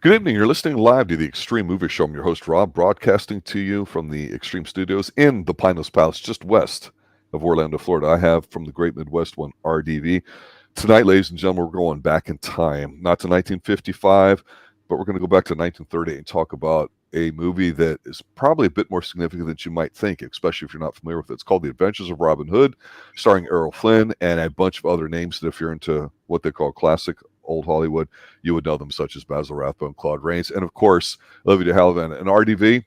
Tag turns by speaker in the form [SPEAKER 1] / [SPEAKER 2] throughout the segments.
[SPEAKER 1] Good evening. You're listening live to the Extreme Movie Show. I'm your host, Rob, broadcasting to you from the Extreme Studios in the Pineless Palace, just west of Orlando, Florida. I have from the Great Midwest one, RDV. Tonight, ladies and gentlemen, we're going back in time, not to 1955, but we're going to go back to 1930 and talk about a movie that is probably a bit more significant than you might think, especially if you're not familiar with it. It's called The Adventures of Robin Hood, starring Errol Flynn and a bunch of other names that if you're into what they call classic old Hollywood, you would know them, such as Basil, Rathbone, Claude, Raine, and of course, Olivia Havilland and RDV.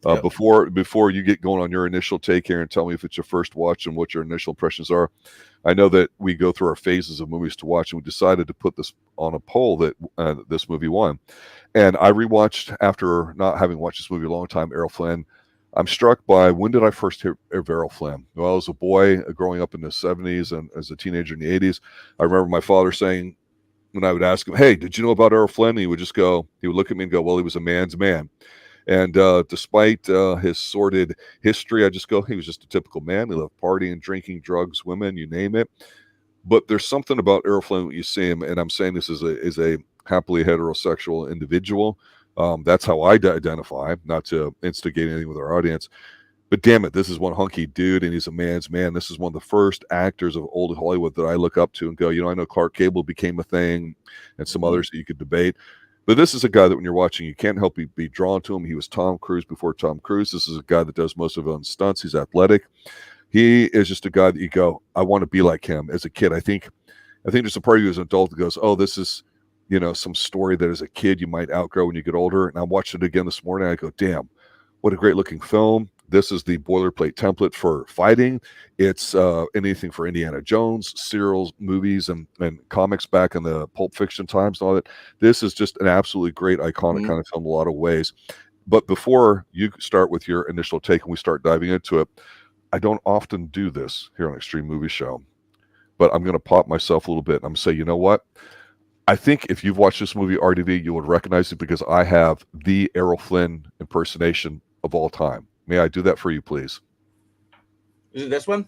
[SPEAKER 2] Yep.
[SPEAKER 1] Before you get going on your initial take here and tell me if it's your first watch and what your initial impressions are, I know that we go through our phases of movies to watch, and we decided to put this on a poll that this movie won. And I rewatched, after not having watched this movie a long time, Errol Flynn. I'm struck by, when did I first hear of Errol Flynn? Well, as a boy growing up in the 70s and as a teenager in the 80s, I remember my father saying, when I would ask him, hey, did you know about Errol Flynn? He would look at me and go, well, he was a man's man. And despite his sordid history, I just go, he was just a typical man. He loved partying, drinking, drugs, women, you name it. But there's something about Errol Flynn when you see him, and I'm saying this is a happily heterosexual individual. That's how I identify, not to instigate anything with our audience. But damn it, this is one hunky dude, and he's a man's man. This is one of the first actors of old Hollywood that I look up to and go, I know Clark Gable became a thing and some others that you could debate. But this is a guy that when you're watching, you can't help but be drawn to him. He was Tom Cruise before Tom Cruise. This is a guy that does most of his own stunts. He's athletic. He is just a guy that you go, I want to be like him. As a kid, I think there's a part of you as an adult that goes, oh, this is, some story that as a kid you might outgrow when you get older. And I watched it again this morning. I go, damn, what a great looking film. This is the boilerplate template for fighting. It's anything for Indiana Jones, serials, movies, and comics back in the Pulp Fiction times and all that. This is just an absolutely great, iconic kind of film in a lot of ways. But before you start with your initial take and we start diving into it, I don't often do this here on Extreme Movie Show, but I'm going to pop myself a little bit. And I'm going to say, you know what? I think if you've watched this movie, RDV, you would recognize it because I have the Errol Flynn impersonation of all time. May I do that for you, please?
[SPEAKER 2] Is it this one?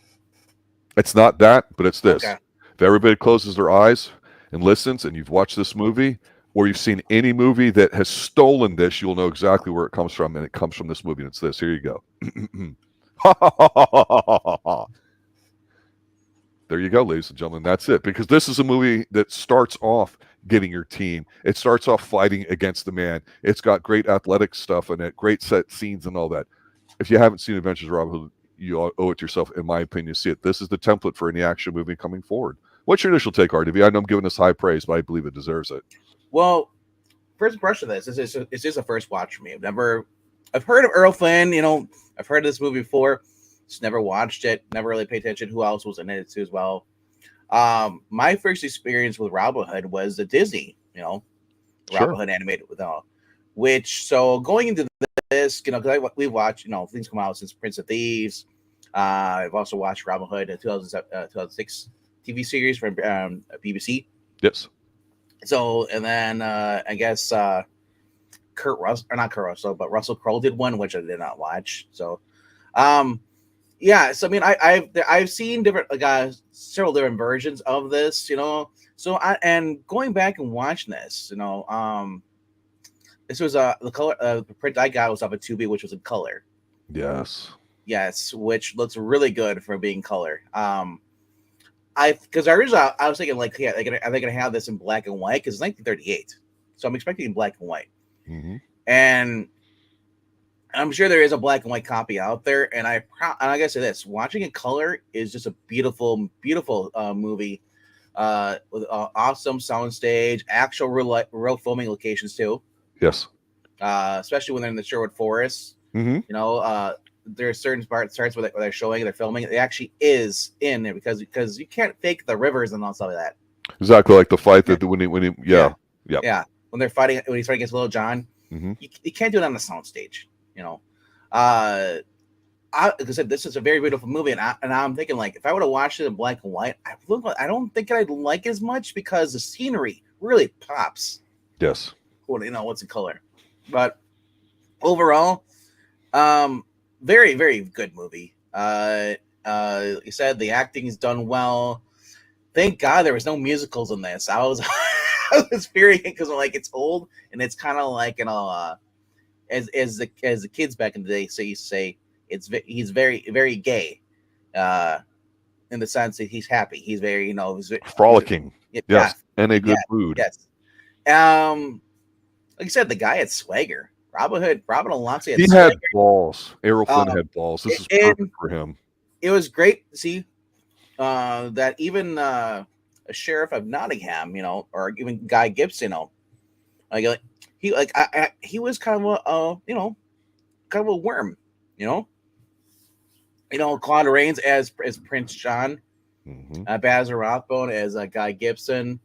[SPEAKER 1] It's not that, but it's this.
[SPEAKER 2] Okay.
[SPEAKER 1] If everybody closes their eyes and listens and you've watched this movie or you've seen any movie that has stolen this, you'll know exactly where it comes from, and it comes from this movie, and it's this. Here you go. There you go, ladies and gentlemen. That's it. Because this is a movie that starts off getting your team. It starts off fighting against the man. It's got great athletic stuff in it, great set scenes and all that. If you haven't seen Adventures of Robin Hood, you owe it to yourself, in my opinion, to see it. This is the template for any action movie coming forward. What's your initial take, RDV? I know I'm giving this high praise, but I believe it deserves it.
[SPEAKER 2] Well, first impression of this is just a first watch for me. I've heard of Errol Flynn. I've heard of this movie before. Just never watched it. Never really paid attention who else was in it too as well. My first experience with Robin Hood was the Disney, Robin Hood animated with all. So going into this, because we've watched, things come out since Prince of Thieves. I've also watched Robin Hood, a 2006 TV series from BBC.
[SPEAKER 1] Yes.
[SPEAKER 2] So, and then I guess not Kurt Russell, but Russell Crowe did one, which I did not watch. So, yeah. So I mean, I've seen different several different versions of this, So and going back and watching this, this was the color. The print I got was of a 2B, which was in color. Yes, which looks really good for being color. Because originally I was thinking are they gonna have this in black and white? Because it's 1938, so I'm expecting black and white.
[SPEAKER 1] Mm-hmm.
[SPEAKER 2] And I'm sure there is a black and white copy out there. And I gotta say this: watching in color is just a beautiful, beautiful movie with awesome soundstage, actual real filming locations too.
[SPEAKER 1] Yes.
[SPEAKER 2] Especially when they're in the Sherwood Forest.
[SPEAKER 1] Mm-hmm.
[SPEAKER 2] There's certain parts where they're showing, they're filming. It actually is in there because you can't fake the rivers and all stuff like that.
[SPEAKER 1] Exactly, like the fight that when he when he's
[SPEAKER 2] fighting against Little John, you can't do it on the soundstage. Like I said, this is a very beautiful movie, and I'm thinking if I would have watched it in black and white, I don't think I'd like as much because the scenery really pops.
[SPEAKER 1] Yes.
[SPEAKER 2] What's in color, but overall, very, very good movie. Like you said, the acting is done well. Thank God there was no musicals in this. I was I was fearing it because like it's old and it's kind of like as the kids back in the day used to say he's very very gay, in the sense that he's happy. He's very
[SPEAKER 1] frolicking.
[SPEAKER 2] Yeah,
[SPEAKER 1] Yes, and a good
[SPEAKER 2] yeah,
[SPEAKER 1] mood.
[SPEAKER 2] yes. Like I said, the guy had swagger. Robin of Locksley
[SPEAKER 1] He
[SPEAKER 2] swagger.
[SPEAKER 1] had balls. Errol Flynn had balls. This is perfect for him.
[SPEAKER 2] It was great to see that even a sheriff of Nottingham, or even Guy Gibson, he was kind of a worm, Claude Rains as Prince John, Basil Rathbone as Guy Gibson,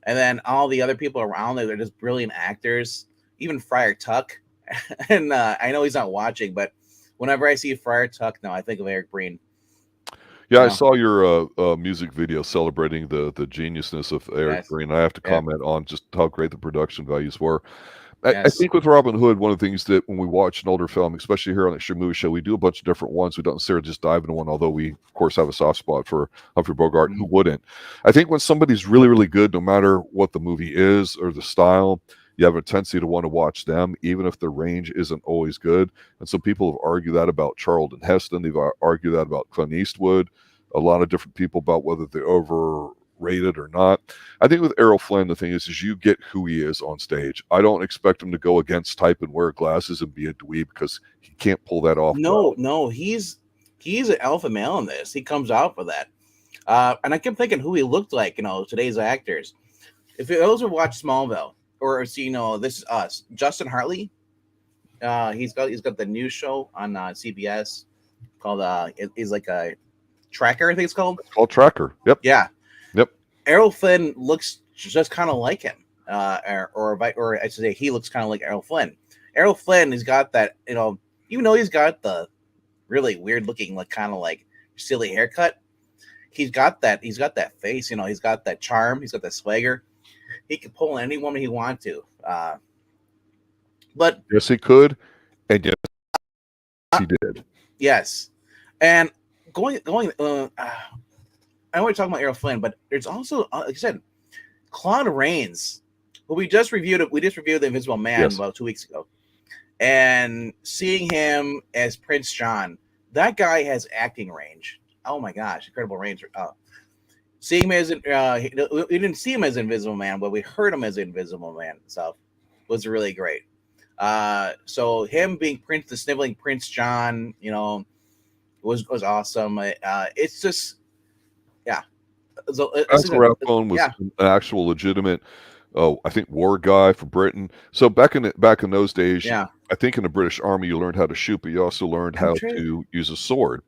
[SPEAKER 2] and then all the other people around there, they're just brilliant actors. Even Friar Tuck, and I know he's not watching, but whenever I see Friar Tuck now, I think of Eric Breen.
[SPEAKER 1] Yeah, I saw your music video celebrating the geniusness of Eric Breen. I have to comment on just how great the production values were. I think with Robin Hood, one of the things that when we watch an older film, especially here on the Extreme Movie Show, we do a bunch of different ones. We don't necessarily just dive into one, although we, of course, have a soft spot for Humphrey Bogart. Who wouldn't? I think when somebody's really, really good, no matter what the movie is or the style, you have a tendency to want to watch them, even if their range isn't always good. And so people have argued that about Charlton Heston. They've argued that about Clint Eastwood. A lot of different people about whether they're overrated or not. I think with Errol Flynn, the thing is you get who he is on stage. I don't expect him to go against type and wear glasses and be a dweeb, because he can't pull that off.
[SPEAKER 2] No, he's an alpha male in this. He comes out for that. And I kept thinking who he looked like, today's actors. If those who watch Smallville or see, This Is Us, Justin Hartley, he's got the new show on CBS called he's like a Tracker, I think it's called.
[SPEAKER 1] It's called Tracker. Yep.
[SPEAKER 2] Yeah.
[SPEAKER 1] Yep.
[SPEAKER 2] Errol Flynn looks just kind of like him, or I should say, he looks kind of like Errol Flynn. Errol Flynn has got that, even though he's got the really weird looking, like kind of like silly haircut, he's got that face, he's got that charm, he's got that swagger. He could pull any woman he wants to. But
[SPEAKER 1] yes, he could, and yes, he did.
[SPEAKER 2] Yes, and going. I want to talk about Errol Flynn, but there's also, like I said, Claude Rains, who we just reviewed The Invisible Man about 2 weeks ago, and seeing him as Prince John, that guy has acting range. Oh my gosh, incredible range. Seeing him as we didn't see him as Invisible Man, but we heard him as Invisible Man itself was really great. So him being the sniveling Prince John, was awesome. It's just, yeah. So,
[SPEAKER 1] Rathbone was an actual legitimate, I think, war guy for Britain. So back in those days, I think in the British Army you learned how to shoot, but you also learned how to use a sword.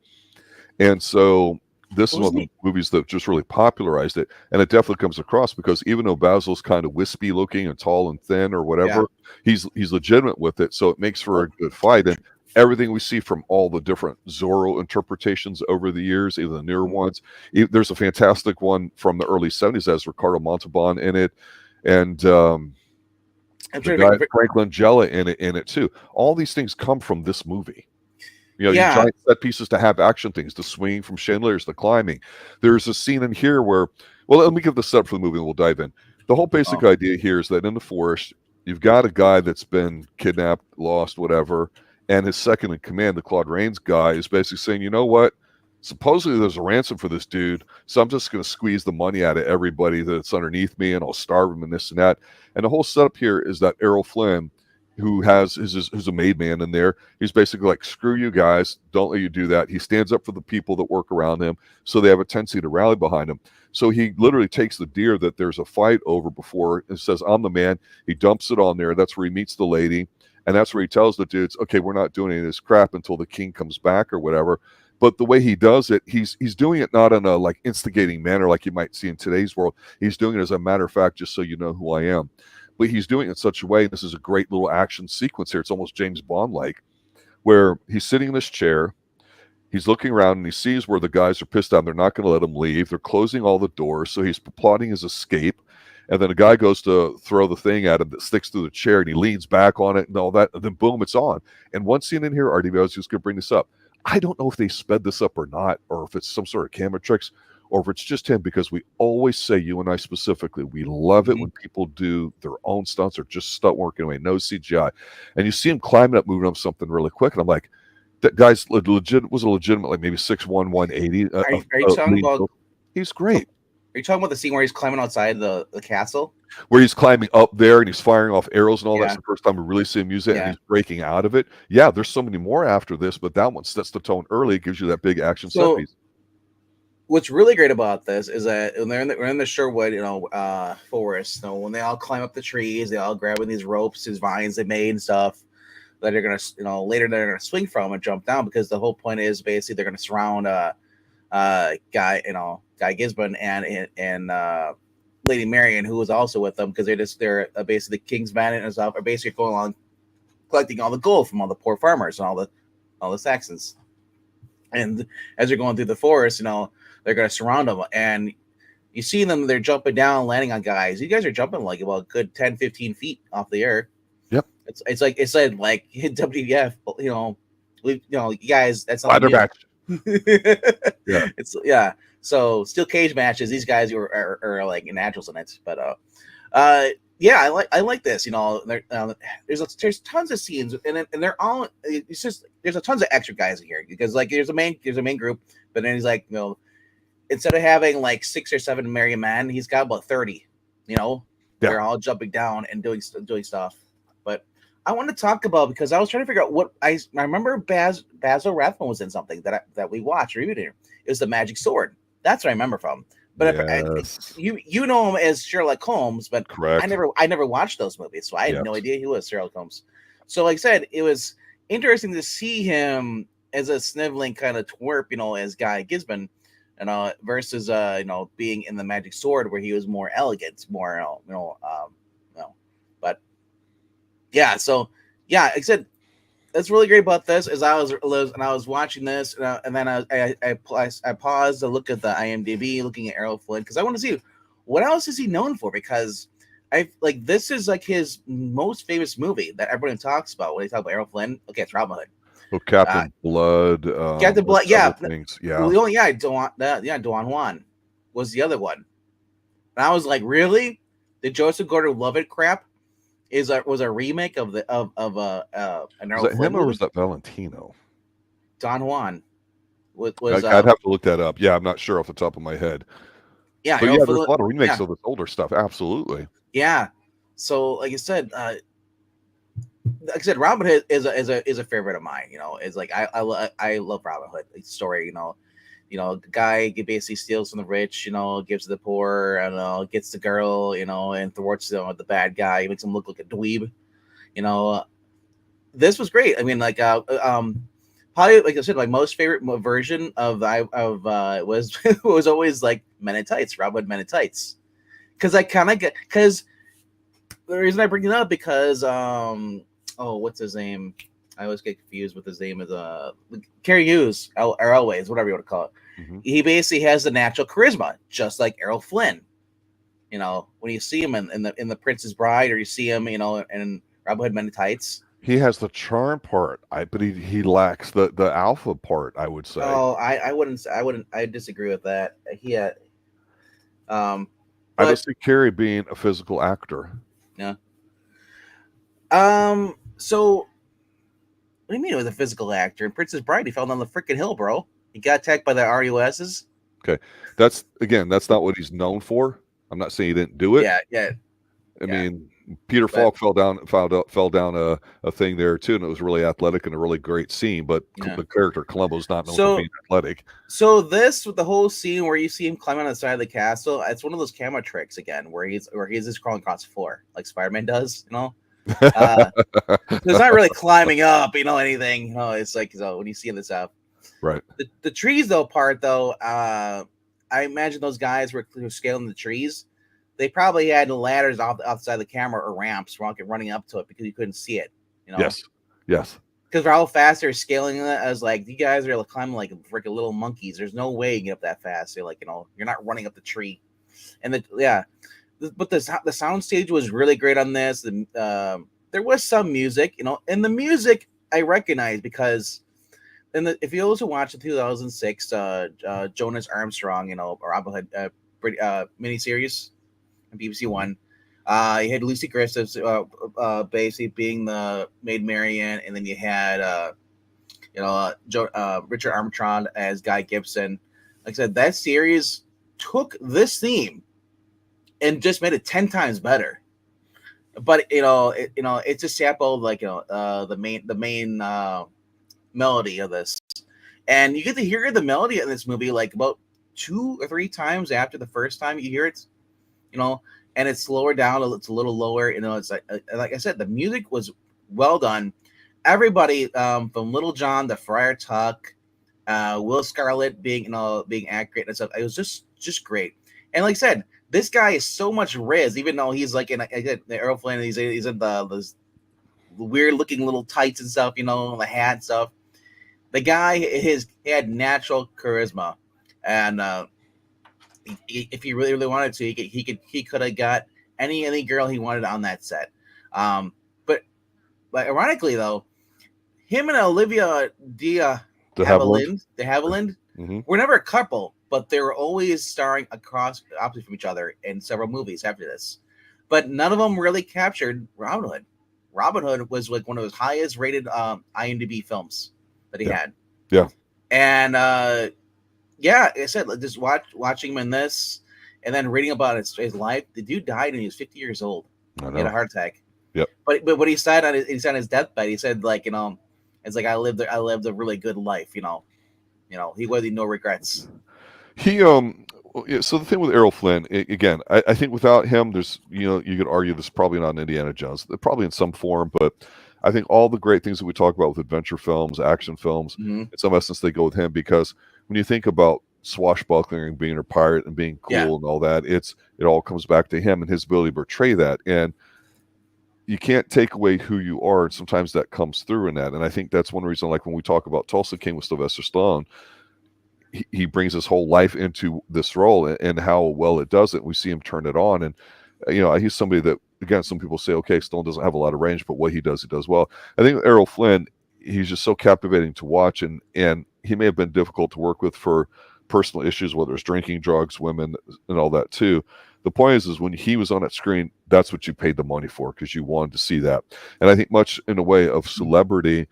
[SPEAKER 1] And so this is one of the movies that just really popularized it, and it definitely comes across because even though Basil's kind of wispy looking and tall and thin or whatever, he's legitimate with it, so it makes for a good fight. And everything we see from all the different Zorro interpretations over the years, even the newer ones, there's a fantastic one from the early 70s that has Ricardo Montalban in it, and Franklin Jella in it too. All these things come from this movie. You giant set pieces to have action things, the swinging from chandeliers, the climbing. There's a scene in here where, well, let me give the setup for the movie and we'll dive in. The whole basic idea here is that in the forest, you've got a guy that's been kidnapped, lost, whatever, and his second in command, the Claude Rains guy, is basically saying, you know what? Supposedly there's a ransom for this dude, so I'm just going to squeeze the money out of everybody that's underneath me, and I'll starve him and this and that. And the whole setup here is that Errol Flynn, who's a Maid Man in there, he's basically like, screw you guys, don't let you do that. He stands up for the people that work around him, so they have a tendency to rally behind him. So he literally takes the deer that there's a fight over before and says, I'm the man. He dumps it on there. That's where he meets the lady, and that's where he tells the dudes, okay, we're not doing any of this crap until the king comes back or whatever. But the way he does it, he's doing it not in a like instigating manner like you might see in today's world. He's doing it as a matter of fact, just so you know who I am. But he's doing it in such a way, and this is a great little action sequence here. It's almost James Bond-like, where he's sitting in this chair, he's looking around, and he sees where the guys are pissed off. They're not going to let him leave. They're closing all the doors, so he's plotting his escape. And then a guy goes to throw the thing at him that sticks through the chair, and he leans back on it and all that, and then boom, it's on. And one scene in here, RDV, I was just going to bring this up. I don't know if they sped this up or not, or if it's some sort of camera tricks. or if it's just him, because we always say, you and I specifically, we love it
[SPEAKER 2] Mhm.
[SPEAKER 1] when people do their own stunts or just stunt working away, no CGI. And you see him climbing up, moving up something really quick. And I'm like, that guy's was a legitimate, like maybe 6'1", 180.
[SPEAKER 2] Are you talking about?
[SPEAKER 1] He's great.
[SPEAKER 2] Are you talking about the scene where he's climbing outside the castle?
[SPEAKER 1] Where he's climbing up there and he's firing off arrows and all.
[SPEAKER 2] Yeah.
[SPEAKER 1] That's the first time we really see him use it, and
[SPEAKER 2] Yeah.
[SPEAKER 1] he's breaking out of it. Yeah, there's so many more after this, but that one sets the tone early. It gives you that big action set piece.
[SPEAKER 2] What's really great about this is that when we're in the Sherwood, forest, when they all climb up the trees, they all grabbing these ropes, these vines they made and stuff that they're gonna, later they're gonna swing from and jump down, because the whole point is basically they're gonna surround Guy Gisbourne and Lady Marian, who was also with them, because they're basically the king's men and stuff, are basically going along collecting all the gold from all the poor farmers and all the Saxons. And as they're going through the forest, they're going to surround them, and you see them, they're jumping down, landing on guys. You guys are jumping like about a good 10, 15 feet off the air.
[SPEAKER 1] Yep.
[SPEAKER 2] It's like WWF, you guys, that's not
[SPEAKER 1] ladder match.
[SPEAKER 2] Yeah. So steel cage matches, these guys are like naturals in it. But yeah, I like this. There's tons of scenes, and they're all, it's just, there's a tons of extra guys in here, because like there's a main group, but then he's like, instead of having like 6 or 7 Marian men, he's got about 30. They're all jumping down and doing stuff. But I want to talk about, because I was trying to figure out what I remember. Basil Rathbone was in something that we watched reviewed here. It was the Magic Sword. That's what I remember from. But
[SPEAKER 1] yes.
[SPEAKER 2] you know him as Sherlock Holmes, but
[SPEAKER 1] correct.
[SPEAKER 2] I never watched those movies, so I had no idea he was Sherlock Holmes. So like I said, it was interesting to see him as a sniveling kind of twerp, as Guy Gisbourne, versus being in the Magic Sword, where he was more elegant, more but yeah. So yeah, like I said, that's really great about this is I was watching this, and then I paused to look at the IMDb, looking at Errol Flynn, because I want to see what else is he known for, because this is like his most famous movie that everyone talks about when they talk about Errol Flynn. Okay, it's Robin Hood.
[SPEAKER 1] Oh, Captain Blood.
[SPEAKER 2] Captain Blood, yeah.
[SPEAKER 1] Things. Yeah.
[SPEAKER 2] Don Juan was the other one. And I was like, really? The Joseph Gordon-Levitt crap was a remake of an Errol Flynn
[SPEAKER 1] him,
[SPEAKER 2] movie?
[SPEAKER 1] or was that Valentino?
[SPEAKER 2] Don Juan was.
[SPEAKER 1] I'd have to look that up. Yeah, I'm not sure off the top of my head.
[SPEAKER 2] Yeah,
[SPEAKER 1] but yeah, there's a lot of remakes of this older stuff. Absolutely.
[SPEAKER 2] Yeah. So, like I said, Robin Hood is a favorite of mine. It's like I love Robin Hood. The story, the guy basically steals from the rich, gives to the poor, and gets the girl, and thwarts the bad guy. He makes him look like a dweeb. This was great. I mean, probably, like I said, my most favorite version of was always like Men in Tights, Robin Hood Men in Tights, because I kind of because the reason I bring it up, because what's his name? I always get confused with his name. Is Carrie Hughes, or Always, whatever you want to call it. Mm-hmm. He basically has the natural charisma, just like Errol Flynn. When you see him in the Princess Bride, or you see him, in Robin Hood Men in Tights.
[SPEAKER 1] He has the charm part, but he lacks the alpha part, I would say.
[SPEAKER 2] Oh, I disagree with that. He had.
[SPEAKER 1] I just see Carrie being a physical actor.
[SPEAKER 2] Yeah. So, what do you mean it was a physical actor? In Princess Bride, he fell down the freaking hill, bro. He got attacked by the RUSs.
[SPEAKER 1] Okay, that's not what he's known for. I'm not saying he didn't do it.
[SPEAKER 2] Yeah.
[SPEAKER 1] I mean, Peter Falk fell down a thing there too, and it was really athletic and a really great scene. But the character Columbo's not known for being athletic.
[SPEAKER 2] So with the whole scene where you see him climbing on the side of the castle, it's one of those camera tricks again, where he's just crawling across the floor like Spider-Man does, There's not really climbing up, anything. It's like when you see this up.
[SPEAKER 1] Right.
[SPEAKER 2] The trees I imagine those guys were scaling the trees. They probably had ladders outside the camera, or ramps running up to it, because you couldn't see it.
[SPEAKER 1] Yes.
[SPEAKER 2] Because for how fast they're scaling it, I was like, you guys are climbing like freaking little monkeys. There's no way you can get up that fast. You're like, you're not running up the tree. And but the sound stage was really great on this. There was some music, and the music I recognize, because if you also watch the 2006 Jonas Armstrong, Robin Hood miniseries on BBC One, you had Lucy Griffiths basically being the Maid Marian, and then you had Richard Armstrong as Guy Gibson. Like I said, that series took this theme and just made it 10 times better. But it's a sample like the main melody of this, and you get to hear the melody in this movie like about 2 or 3 times after the first time you hear it, and it's slower down. It's a little lower. It's like I said, the music was well done. Everybody from Little John to Friar Tuck, Will Scarlet being accurate and stuff. It was just great. And like I said, this guy is so much riz, even though he's like in the Errol Flynn. He's in the weird looking little tights and stuff, the hat and stuff. The guy he had natural charisma, and if he really wanted to, he could have got any girl he wanted on that set. But ironically though, him and Olivia de Havilland, were never a couple, but they were always starring opposite from each other in several movies after this. But none of them really captured Robin Hood. Robin Hood was like one of his highest rated IMDb films that he had.
[SPEAKER 1] Yeah.
[SPEAKER 2] And like I said, just watching him in this and then reading about his life. The dude died and he was 50 years old. He had a heart attack.
[SPEAKER 1] Yep.
[SPEAKER 2] But what he said on his deathbed, he said like, it's like I lived a really good life, he had no regrets.
[SPEAKER 1] He so the thing with Errol Flynn, again, I think without him, there's you could argue this is probably not an Indiana Jones. They're probably in some form, but I think all the great things that we talk about with adventure films, action films, in some essence, they go with him, because when you think about swashbuckling and being a pirate and being cool and all that, it all comes back to him and his ability to portray that. And you can't take away who you are, and sometimes that comes through in that. And I think that's one reason, like when we talk about Tulsa King with Sylvester Stallone, he brings his whole life into this role, and how well it does it. We see him turn it on, and he's somebody that, again, some people say, okay, Stallone doesn't have a lot of range, but what he does well. I think Errol Flynn, he's just so captivating to watch, and he may have been difficult to work with for personal issues, whether it's drinking, drugs, women, and all that too. The point is when he was on that screen, that's what you paid the money for, because you wanted to see that. And I think much in a way of celebrity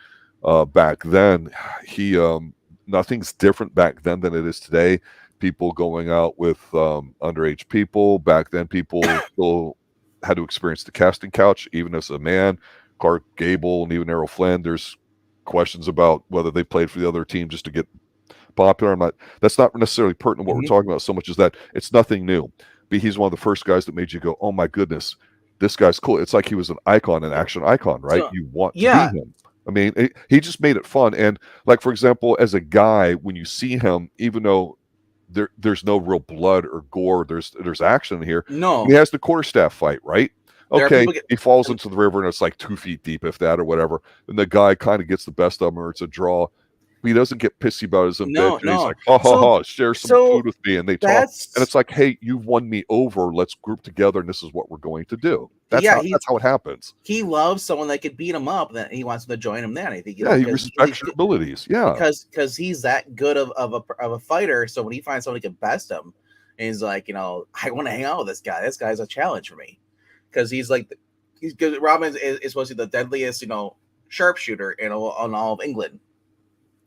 [SPEAKER 1] back then, he nothing's different back then than it is today. People going out with underage people. Back then, people still had to experience the casting couch, even as a man. Clark Gable and even Errol Flynn, there's questions about whether they played for the other team just to get popular. That's not necessarily pertinent what we're talking about so much as that it's nothing new. But he's one of the first guys that made you go, oh my goodness, this guy's cool. It's like he was an icon, an action icon, right? So, you want to be him. I mean, he just made it fun. And like, for example, as a guy, when you see him, even though there's no real blood or gore, there's action here.
[SPEAKER 2] No,
[SPEAKER 1] he has the quarterstaff fight, right? Okay, he falls into the river and it's like 2 feet deep, if that, or whatever. And the guy kind of gets the best of him, or it's a draw. But he doesn't get pissy about his own bitch. And he's like, share some food with me. And they talk. And it's like, hey, you've won me over. Let's group together, and this is what we're going to do. That's how it happens.
[SPEAKER 2] He loves someone that could beat him up, and he wants to join him there. And I think
[SPEAKER 1] he respects your abilities. Yeah,
[SPEAKER 2] because he's that good of a fighter. So when he finds someone who can best him, and he's like, I want to hang out with this guy. This guy's a challenge for me, because he's like, because Robin is supposed to be the deadliest, sharpshooter in all of England.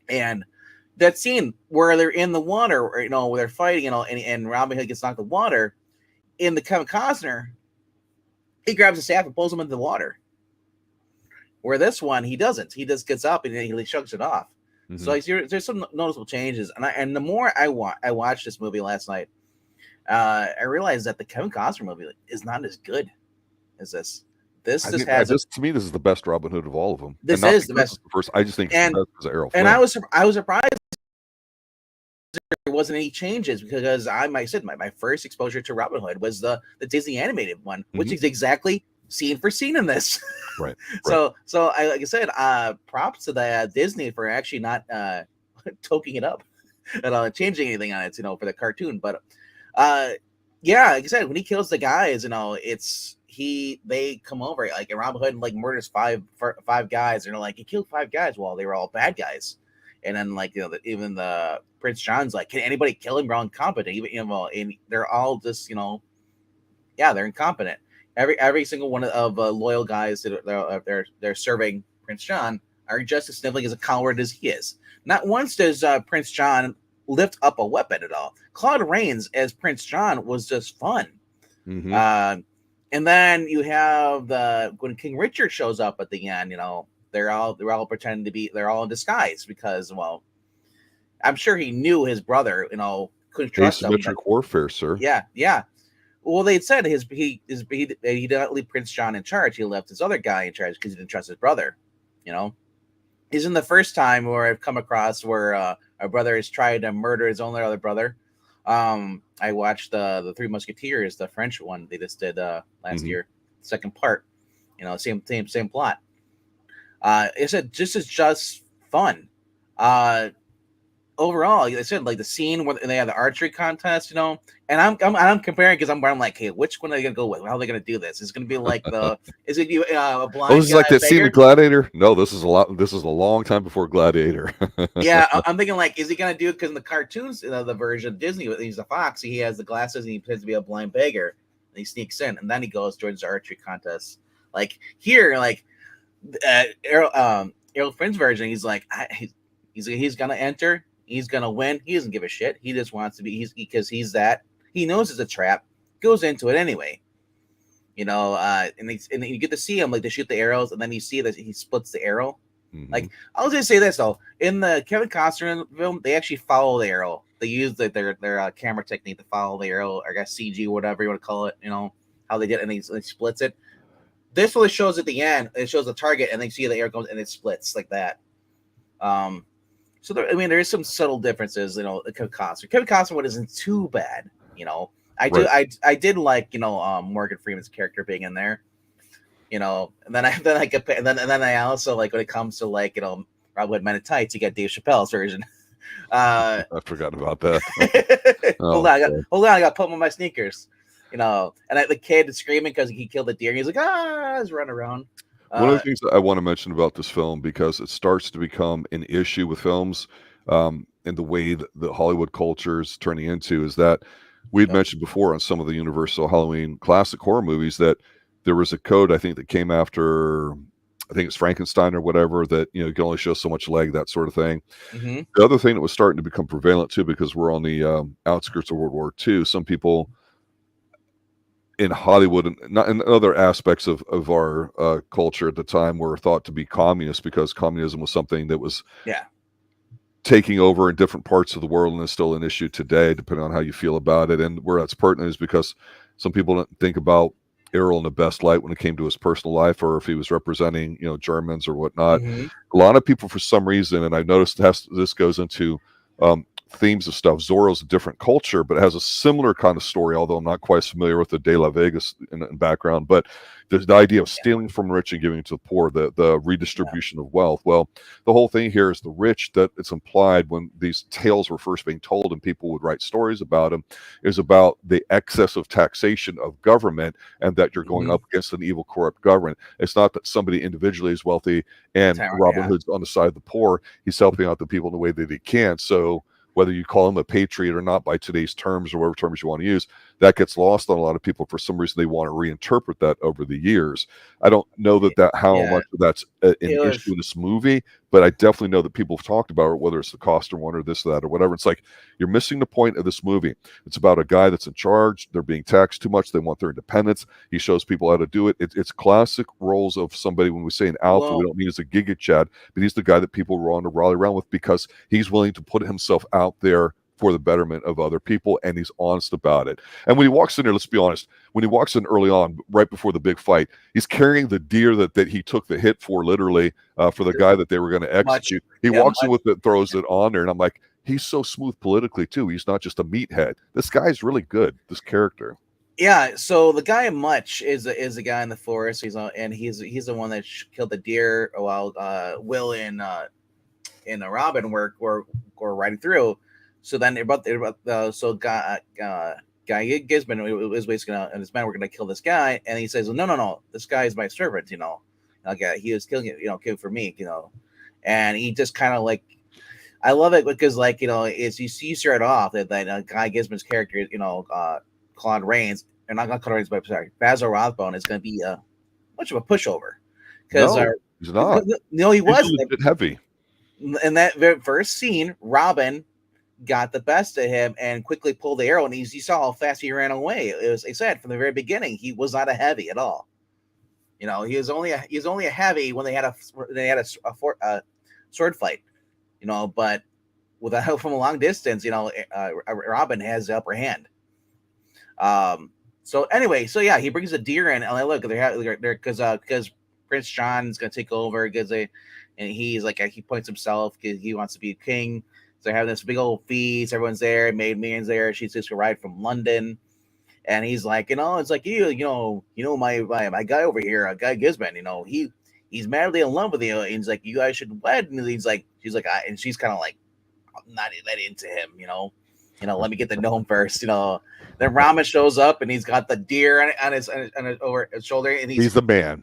[SPEAKER 2] And that scene where they're in the water, or, where they're fighting, and Robin Hood gets knocked in the water, in the Kevin Costner, he grabs a staff and pulls him into the water. Where this one, he doesn't. He just gets up and he shrugs it off. Mm-hmm. So there's some noticeable changes. And the more I watched this movie last night, I realized that the Kevin Costner movie is not as good as this. This to
[SPEAKER 1] me, this is the best Robin Hood of all of them.
[SPEAKER 2] This is the best.
[SPEAKER 1] First, I just think it's the best because of Errol Flynn.
[SPEAKER 2] And I was surprised there wasn't any changes, because my first exposure to Robin Hood was the Disney animated one, which is exactly scene for scene in this.
[SPEAKER 1] Right.
[SPEAKER 2] So like I said, props to the Disney for actually not toking it up and changing anything on it, for the cartoon. But like I said, when he kills the guys, they come over, like, and Robin Hood murders five guys, and they're like, he killed 5 guys. Well, they were all bad guys, And then like even the Prince John's like, can anybody kill him? We're all incompetent. Even and they're all just they're incompetent. Every single one of loyal guys that they're serving Prince John are just as sniveling as a coward as he is. Not once does Prince John lift up a weapon at all. Claude Rains as Prince John was just fun.
[SPEAKER 1] Mm-hmm.
[SPEAKER 2] And then you have when King Richard shows up at the end, they're all pretending to be, they're all in disguise because, well, I'm sure he knew his brother, couldn't trust him.
[SPEAKER 1] Asymmetric warfare, sir.
[SPEAKER 2] Yeah. Well, they had said he did not leave Prince John in charge. He left his other guy in charge because he didn't trust his brother. Isn't the first time where I've come across where a brother has tried to murder his only other brother. I watched the Three Musketeers, the French one they just did last year, second part. Same plot. It's just fun. Overall, like I said, like the scene where they have the archery contest, and I'm comparing because I'm like, hey, which one are they gonna go with? How are they gonna do this? Is it gonna be like is it a blind?
[SPEAKER 1] Oh, this is like that scene with Gladiator. No, this is a long time before Gladiator.
[SPEAKER 2] Yeah, I'm thinking like, is he gonna do it because in the cartoons, the version of Disney, he's a fox. He has the glasses and he pretends to be a blind beggar. And he sneaks in, and then he goes joins the archery contest. Like here, like Errol Flynn's version, he's like, he's gonna enter. He's gonna win. He doesn't give a shit. He just wants to be. Because he's that. He knows it's a trap. Goes into it anyway. And you get to see him like they shoot the arrows, and then you see that he splits the arrow. Mm-hmm. Like I was gonna say this though, in the Kevin Costner film, they actually follow the arrow. They use their camera technique to follow the arrow, or I guess CG, whatever you want to call it. How they did, and he splits it. This really shows at the end. It shows the target, and they see the arrow goes, and it splits like that. So there is some subtle differences, Kevin Costner one isn't too bad, I did like, Morgan Freeman's character being in there, and then I also like when it comes to like, Robin Hood Men in Tights, you got Dave Chappelle's version.
[SPEAKER 1] I forgot about that.
[SPEAKER 2] Hold on, I got to put on my sneakers, and the kid is screaming because he killed a deer, and he's like, he's running around.
[SPEAKER 1] One of the things that I want to mention about this film, because it starts to become an issue with films and the way that the Hollywood culture is turning into, is that we'd mentioned before on some of the Universal Halloween classic horror movies that there was a code, I think, that came after, I think it's Frankenstein or whatever, that, you can only show so much leg, that sort of thing. Mm-hmm. The other thing that was starting to become prevalent too, because we're on the outskirts of World War II, some people in Hollywood and not in other aspects of our culture at the time were thought to be communist, because communism was something that was taking over in different parts of the world, and is still an issue today, depending on how you feel about it. And where that's pertinent is because some people don't think about Errol in the best light when it came to his personal life, or if he was representing, Germans or whatnot. Mm-hmm. A lot of people, for some reason, and I noticed this goes into themes of stuff. Zorro's a different culture, but it has a similar kind of story, although I'm not quite familiar with the De La Vegas in background. But there's the idea of stealing from the rich and giving to the poor, the redistribution of wealth. Well, the whole thing here is the rich, that it's implied when these tales were first being told and people would write stories about them, is about the excess of taxation of government, and that you're going up against an evil, corrupt government. It's not that somebody individually is wealthy and Robin Hood's on the side of the poor. He's helping out the people in the way that he can. So whether you call him a patriot or not by today's terms, or whatever terms you want to use, that gets lost on a lot of people. For some reason, they want to reinterpret that over the years. I don't know how much of that's an issue in this movie, but I definitely know that people have talked about it, whether it's the Costner one or this or that or whatever. It's like, you're missing the point of this movie. It's about a guy that's in charge. They're being taxed too much. They want their independence. He shows people how to do it. It's classic roles of somebody. When we say an alpha, we don't mean as a giga chad, but he's the guy that people want to rally around with, because he's willing to put himself out there for the betterment of other people, and he's honest about it. And when he walks in there, let's be honest, when he walks in early on, right before the big fight, he's carrying the deer that he took the hit for, literally, for the guy that they were going to execute. He walks in with it, throws it on there, and I'm like, he's so smooth politically too. He's not just a meathead. This guy's really good, this character.
[SPEAKER 2] Yeah, so the guy Much is a guy in the forest. He's the one that killed the deer while Will and Robin were riding through. So then Guy Gisbourne was basically and his men were gonna kill this guy, and he says, no, this guy is my servant, Okay, he was killing it, killing for me, and he just kind of like I love it because, like, as you see start off that Guy Gisborne's character, Claude Rains, or not Claude Rains, but sorry, Basil Rathbone is going to be much of a pushover because
[SPEAKER 1] No, he's not.
[SPEAKER 2] no, he
[SPEAKER 1] He's
[SPEAKER 2] wasn't.
[SPEAKER 1] a bit heavy.
[SPEAKER 2] In that very first scene, Robin got the best of him and quickly pulled the arrow, and you saw how fast he ran away. It was, like I said, from the very beginning, he was not a heavy at all. He was only a heavy when they had a sword fight. But without from a long distance, Robin has the upper hand. So anyway, yeah, he brings a deer in, and I look, they're because Prince John's gonna take over and he's like, he points himself because he wants to be king. So they're having this big old feast. Everyone's there. Maid Marian's there. She's just arrived from London, and he's like, it's like my guy over here, Guy Gisborne. He's madly in love with you. And he's like, you guys should wed. And she's like, and she's kind of like, I'm not that into him. Let me get to know him first. Then Rama shows up and he's got the deer on his over his shoulder, and he's
[SPEAKER 1] the man.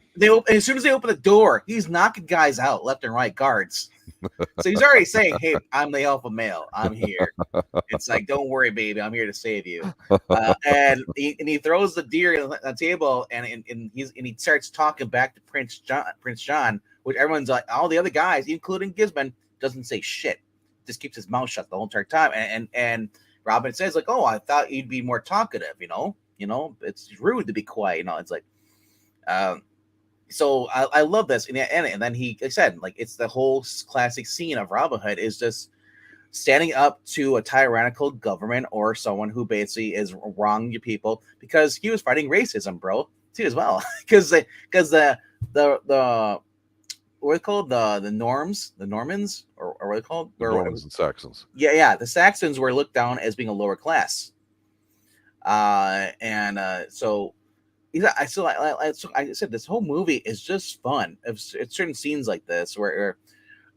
[SPEAKER 2] As soon as they open the door, he's knocking guys out left and right, guards. So he's already saying, "Hey, I'm the alpha male. I'm here." It's like, "Don't worry, baby. I'm here to save you." And he throws the deer on the table, and he starts talking back to Prince John, which everyone's like, all the other guys, including Gisborne, doesn't say shit. Just keeps his mouth shut the whole entire time. And Robin says, like, "Oh, I thought you'd be more talkative. It's rude to be quiet. It's like, so I love this." And then he, like I said, like, it's the whole classic scene of Robin Hood is just standing up to a tyrannical government or someone who basically is wronging your people, because he was fighting racism, bro, too, as well. Because the what are they called? The Normans, or what are they called?
[SPEAKER 1] The Normans and Saxons.
[SPEAKER 2] Yeah. The Saxons were looked down as being a lower class. So I said this whole movie is just fun. It's certain scenes like this where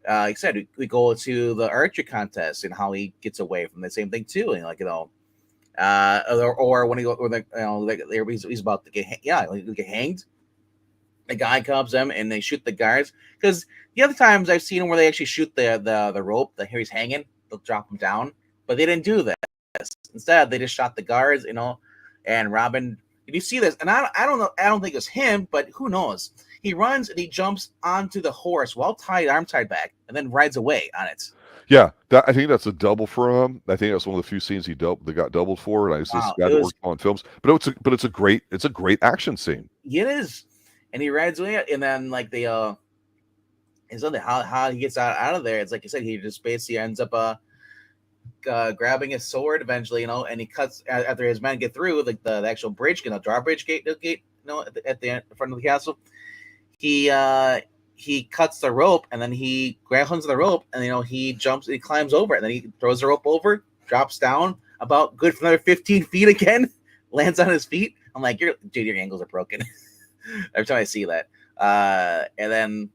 [SPEAKER 2] like I said, we go to the archery contest and how he gets away from the same thing too, and or when he go, or he's about to get hanged. The guy comes in and they shoot the guards, because the other times I've seen them where they actually shoot the rope that he's hanging, they'll drop him down, but they didn't do that. Instead, they just shot the guards, and Robin. Did you see this? And I don't know. I don't think it's him, but who knows? He runs and he jumps onto the horse while arm tied back, and then rides away on it.
[SPEAKER 1] Yeah, I think that's a double for him. I think that's one of the few scenes they got doubled for, and I just got to work on films. But it's a great action scene.
[SPEAKER 2] It is. And he rides away, and then like and something how he gets out of there. It's like you said, he just basically ends up grabbing his sword eventually, and he cuts after his men get through the actual bridge, drawbridge gate, at the front of the castle. He cuts the rope, and then he grabs onto the rope, and he jumps, he climbs over it, and then he throws the rope over, drops down about good for another 15 feet again, lands on his feet. I'm like, your angles are broken. Every time I see that, and then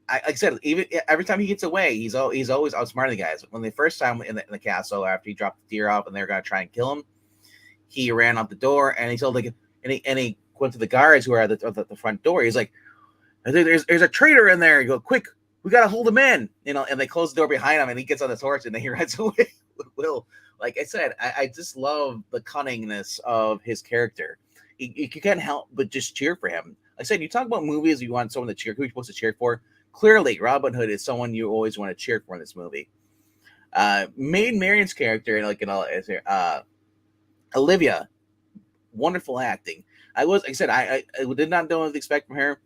[SPEAKER 2] like I said, even every time he gets away, he's always outsmarting the guys. When the first time in the castle, after he dropped the deer off and they were gonna try and kill him, he ran out the door and he told and he went to the guards who are at the front door. He's like, "There's a traitor in there." You go, "Quick, we gotta hold him in," and they close the door behind him, and he gets on his horse and then he rides away with Will. Like I said, I just love the cunningness of his character. You can't help but just cheer for him. Like I said, you talk about movies, you want someone to cheer. Who are you supposed to cheer for? Clearly, Robin Hood is someone you always want to cheer for in this movie. Maid Marian's character, Olivia, wonderful acting. I did not know what to expect from her.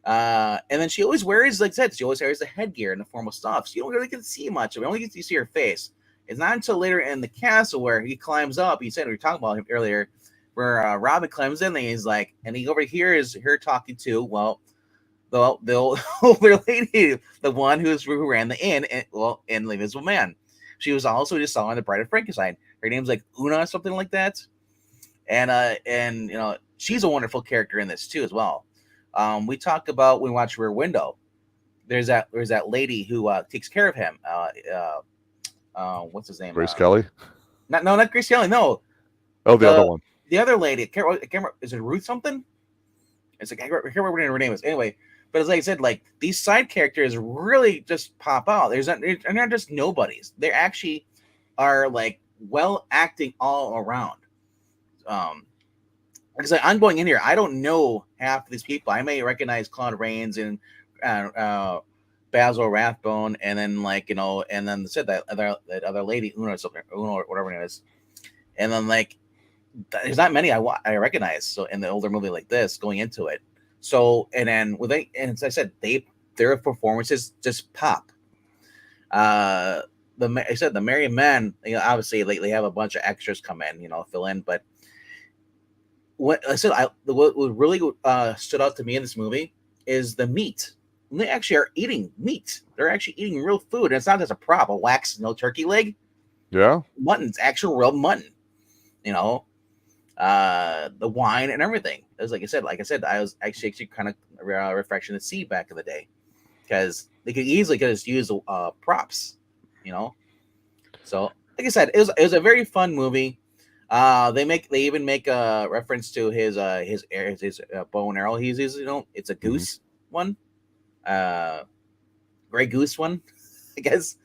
[SPEAKER 2] And then she always wears, like I said, she always wears the headgear in the formal stuff. So you don't really get to see much of it. You only get to see her face. It's not until later in the castle where he climbs up. He said we were talking about him earlier, where Robin climbs in and he's like, and he overhears her talking to the older lady, the one who ran the inn, and the Invisible Man. She was also just saw on the Bride of Frankenstein. Her name's like Una or something like that. And she's a wonderful character in this too as well. We talk about when we watch Rear Window. There's that lady who takes care of him. What's his name?
[SPEAKER 1] Grace Kelly?
[SPEAKER 2] Not Grace Kelly. No.
[SPEAKER 1] Oh, the other one.
[SPEAKER 2] The other lady. I can't remember, is it Ruth something? It's like I can't remember what her name is. Anyway, But as I said, like these side characters really just pop out. They're not just nobodies. They actually are like well acting all around. Because I'm going in here, I don't know half of these people. I may recognize Claude Rains and Basil Rathbone, and then and then said that other lady Una or whatever it is, and then there's not many I recognize. So in the older movie like this, going into it, so and then as I said, their performances just pop. I said the Merry Men, obviously they have a bunch of extras come in, fill in, but what I said, what really stood out to me in this movie is the meat. They actually are eating meat. They're actually eating real food. And it's not just a prop, a wax, turkey leg.
[SPEAKER 1] Yeah.
[SPEAKER 2] Mutton's actual real mutton. The wine and everything. It was like I said, I was actually kind of refreshing to see back in the day because they could easily just use props, So, like I said, it was a very fun movie. They even make a reference to his bow and arrow. He's it's a goose one, gray goose one, I guess.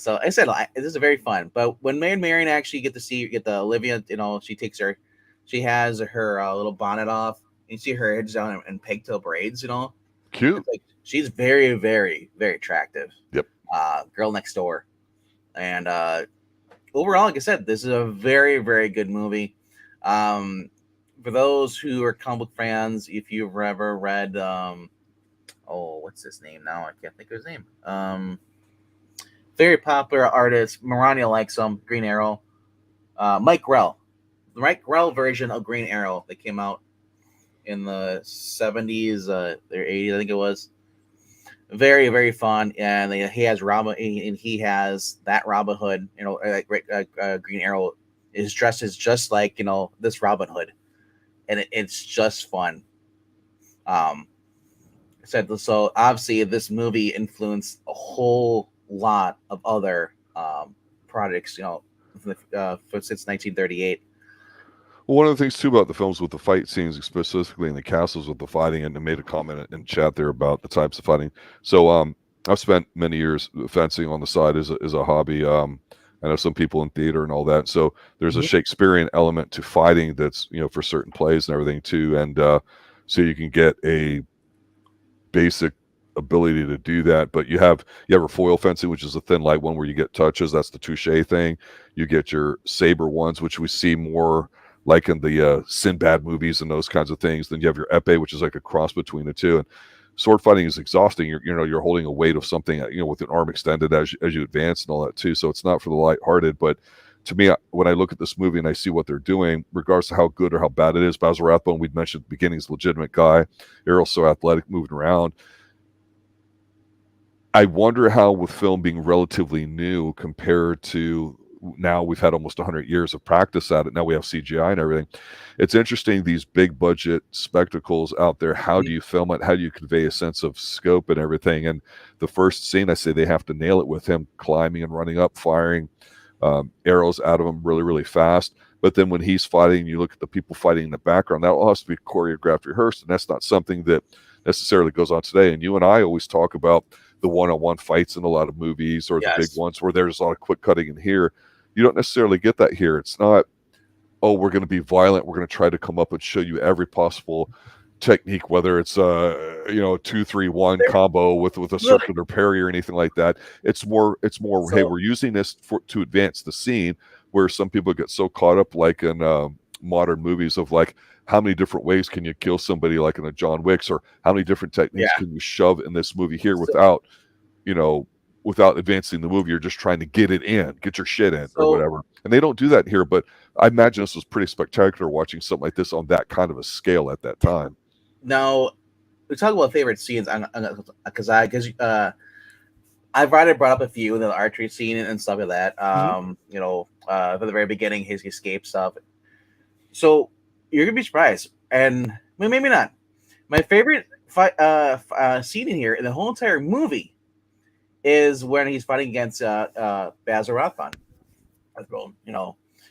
[SPEAKER 2] So I said this is very fun. But when Maid Marian actually get the Olivia, she has her little bonnet off. You see her head down and pigtail braids.
[SPEAKER 1] Cute.
[SPEAKER 2] She's very, very, very attractive.
[SPEAKER 1] Yep.
[SPEAKER 2] Girl next door, and overall, like I said, this is a very, very good movie. For those who are comic book fans, if you've ever read, what's his name now? I can't think of his name. Very popular artist. Marania likes him. Green Arrow. Mike Grell. The Mike Grell version of Green Arrow that came out in the 70s, or 80s, I think it was. Very, very fun, and he has Robin, and he has that Robin Hood. Green Arrow is dressed as just like this Robin Hood, and it's just fun. So obviously this movie influenced a whole lot of other projects, since 1938.
[SPEAKER 1] Well, one of the things too about the films with the fight scenes, specifically in the castles with the fighting, and I made a comment in chat there about the types of fighting. So I've spent many years fencing on the side as a hobby. I know some people in theater and all that. So there's a Shakespearean element to fighting that's for certain plays and everything too, and so you can get a basic ability to do that. But you have a foil fencing, which is a thin light one where you get touches. That's the touche thing. You get your saber ones, which we see more like in the Sinbad movies and those kinds of things. Then you have your epee, which is like a cross between the two. And sword fighting is exhausting. You're holding a weight of something, with an arm extended as you advance and all that too. So it's not for the lighthearted. But to me, when I look at this movie and I see what they're doing, regardless of how good or how bad it is, Basil Rathbone, we'd mentioned at the beginning, is a legitimate guy. Errol's so athletic, moving around. I wonder how, with film being relatively new compared to now, we've had almost 100 years of practice at it. Now we have CGI and everything. It's interesting, these big budget spectacles out there. How do you film it? How do you convey a sense of scope and everything? And the first scene, I say they have to nail it with him climbing and running up, firing arrows out of him really, really fast. But then when he's fighting, you look at the people fighting in the background, that all has to be choreographed, rehearsed. And that's not something that necessarily goes on today. And you and I always talk about the one-on-one fights in a lot of movies, or the big ones where there's a lot of quick cutting in here. You don't necessarily get that here. It's not, we're going to be violent. We're going to try to come up and show you every possible technique, whether it's a 2-3-1 combo with a circular parry or anything like that. It's more hey, we're using this to advance the scene, where some people get so caught up, like in modern movies, of like, how many different ways can you kill somebody, like in a John Wick's, or how many different techniques can you shove in this movie here without advancing the movie. You're just trying to get your shit in, or whatever. And they don't do that here, but I imagine this was pretty spectacular watching something like this on that kind of a scale at that time.
[SPEAKER 2] Now, we talk about favorite scenes, because I've already brought up a few in the archery scene and stuff like that. From the very beginning, his escape stuff. So you're gonna be surprised, and maybe not. My favorite scene in here in the whole entire movie is when he's fighting against Basil Rathbone.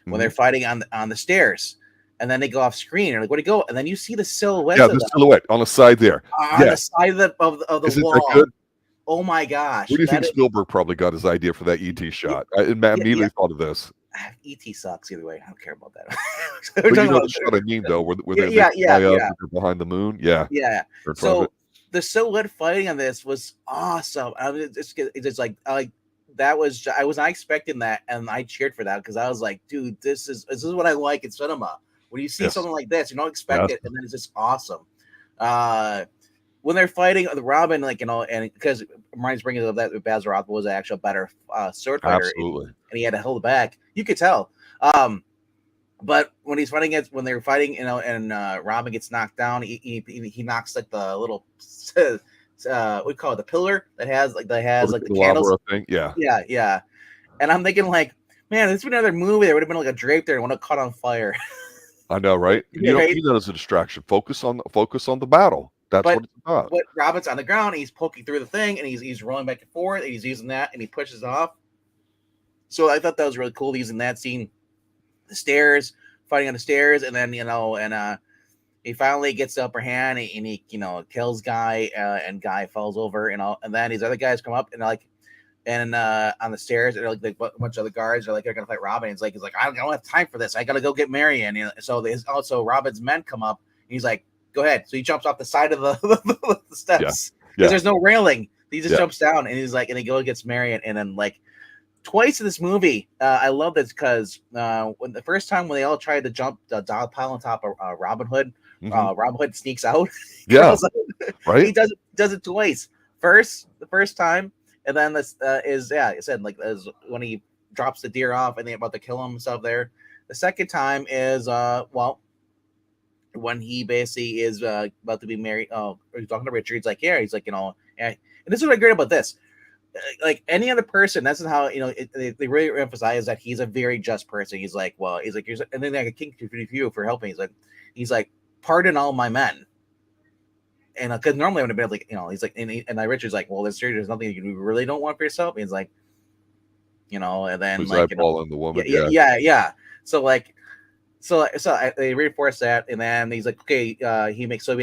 [SPEAKER 2] When they're fighting on the stairs, and then they go off screen. And like, where do you go? And then you see the silhouette.
[SPEAKER 1] Yeah, the silhouette on the side there.
[SPEAKER 2] On the side of the
[SPEAKER 1] Isn't
[SPEAKER 2] wall.
[SPEAKER 1] that good?
[SPEAKER 2] Oh my gosh!
[SPEAKER 1] Where do you think Spielberg probably got his idea for that ET shot? I immediately thought of this.
[SPEAKER 2] ET sucks either way. I don't care about that.
[SPEAKER 1] But you know the shot I mean, though, where they fly up behind the moon. Yeah.
[SPEAKER 2] So the silhouette fighting on this was awesome. I mean, it's just like that was. I was not expecting that, and I cheered for that because I was like, dude, this is what I like in cinema. When you see something like this, you don't expect it, and then it's just awesome. When they're fighting the Robin, like, and because Marian's bringing up that Basil Rathbone was actually a better sword fighter,
[SPEAKER 1] absolutely,
[SPEAKER 2] and he had to hold it back. You could tell. But when he's fighting when they're fighting, and Robin gets knocked down, he knocks like the little we call it the pillar that has the candles
[SPEAKER 1] thing.
[SPEAKER 2] Yeah. And I'm thinking like, man, this would be another movie. There would have been like a drape there and would have caught on fire.
[SPEAKER 1] I know, right? You don't need that as a distraction. Focus on the battle. That's what it's about.
[SPEAKER 2] But Robin's on the ground, he's poking through the thing, and he's rolling back and forth, and he's using that, and he pushes off. So I thought that was really cool using that scene, the stairs, fighting on the stairs, and then he finally gets the upper hand, and he kills Guy, and Guy falls over, and then these other guys come up and on the stairs, and a bunch of other guards are like, they're gonna fight Robin. He's like, I don't have time for this. I gotta go get Marian. So also Robin's men come up, and he's like, go ahead. So he jumps off the side of the steps because there's no railing. He just jumps down, and he's like, and he goes against Marian, and then like twice in this movie, I love this because when the first time when they all tried to jump the dog pile on top of Robin Hood, Robin Hood sneaks out.
[SPEAKER 1] Right.
[SPEAKER 2] He does it twice. The first time. And then this it said like as when he drops the deer off and they're about to kill himself there. The second time is when he basically is about to be married. He's talking to Richard. He's like, he's like, and this is what I great about this. Like any other person, that's how they really emphasize that he's a very just person. He's like, and then like a king to you for helping. He's like, pardon all my men. And because normally I would have been like, he's like, and Richard's like, well, there's nothing you really don't want for yourself. And he's like, and then
[SPEAKER 1] who's
[SPEAKER 2] like,
[SPEAKER 1] eyeballing the woman?
[SPEAKER 2] Yeah. So they reinforce that, and then he's like, okay, he makes him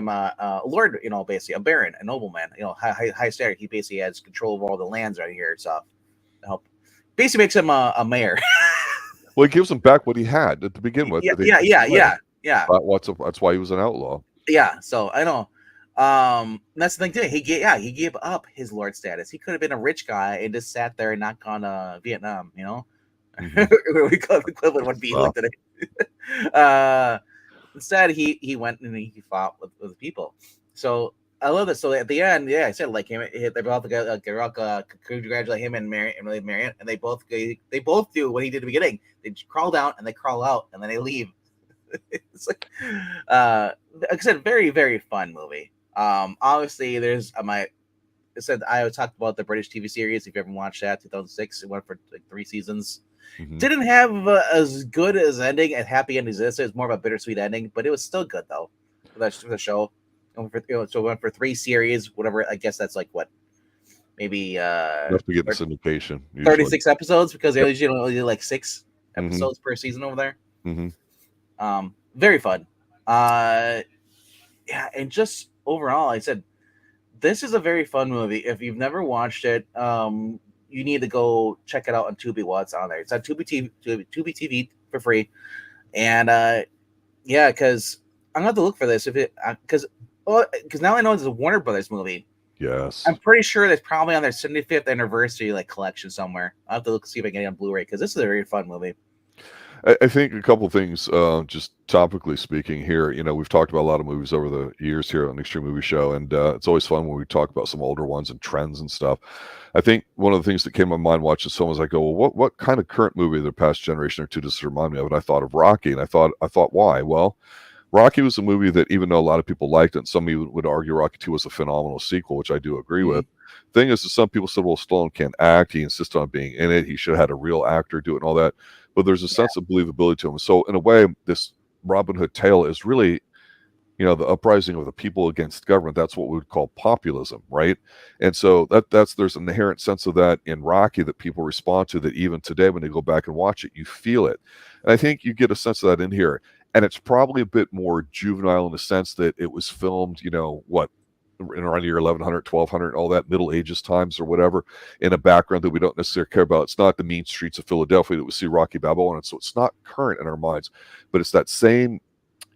[SPEAKER 2] a lord, basically a baron, a nobleman, high status. He basically has control of all the lands right here and stuff. Help, basically makes him a mayor.
[SPEAKER 1] Well, he gives him back what he had to begin with.
[SPEAKER 2] Yeah.
[SPEAKER 1] That's why he was an outlaw.
[SPEAKER 2] Yeah, so I know. That's the thing too. He gave up his lord status. He could have been a rich guy and just sat there and not gone to Vietnam. We call the equivalent would be like today. Instead, he went and he fought with people. So I love this. So at the end, I said like him. They both congratulate him and Marian, and they both do what he did at the beginning. They crawl down and they crawl out, and then they leave. It's like, like I said, very, very fun movie. Obviously, there's I talked about the British TV series. If you ever watched that, 2006, it went for like 3 seasons. Didn't have as good as ending as happy ending as this. It was more of a bittersweet ending, but it was still good though. For the show, so it went for 3 series, whatever. I guess that's like what, maybe
[SPEAKER 1] have to get the syndication.
[SPEAKER 2] 36 episodes because they usually only do like 6 episodes per season over there. Very fun. And just overall, I said this is a very fun movie. If you've never watched it, you need to go check it out on Tubi while it's on there. It's on Tubi TV for free. And because I'm gonna have to look for this because now I know it's a Warner Brothers movie.
[SPEAKER 1] Yes,
[SPEAKER 2] I'm pretty sure that's probably on their 75th anniversary collection somewhere. I'll have to look see if I can get it on Blu-ray because this is a very fun movie.
[SPEAKER 1] I think a couple things, just topically speaking here, we've talked about a lot of movies over the years here on the Extreme Movie Show, and it's always fun when we talk about some older ones and trends and stuff. I think one of the things that came to my mind watching this film was I go, well, what kind of current movie of the past generation or two does this remind me of? And I thought of Rocky, and I thought, why? Well, Rocky was a movie that even though a lot of people liked it, and some people would argue Rocky 2 was a phenomenal sequel, which I do agree with. Thing is that some people said, well, Stallone can't act. He insisted on being in it. He should have had a real actor do it and all that. But there's a sense of believability to him. So in a way, this Robin Hood tale is really the uprising of the people against government. That's what we would call populism, right? And so there's an inherent sense of that in Rocky that people respond to, that even today when they go back and watch it, you feel it. And I think you get a sense of that in here. And it's probably a bit more juvenile in the sense that it was filmed, in around the year 1100, 1200, all that Middle Ages times or whatever, in a background that we don't necessarily care about. It's not the mean streets of Philadelphia that we see Rocky Balboa in, so it's not current in our minds. But it's that same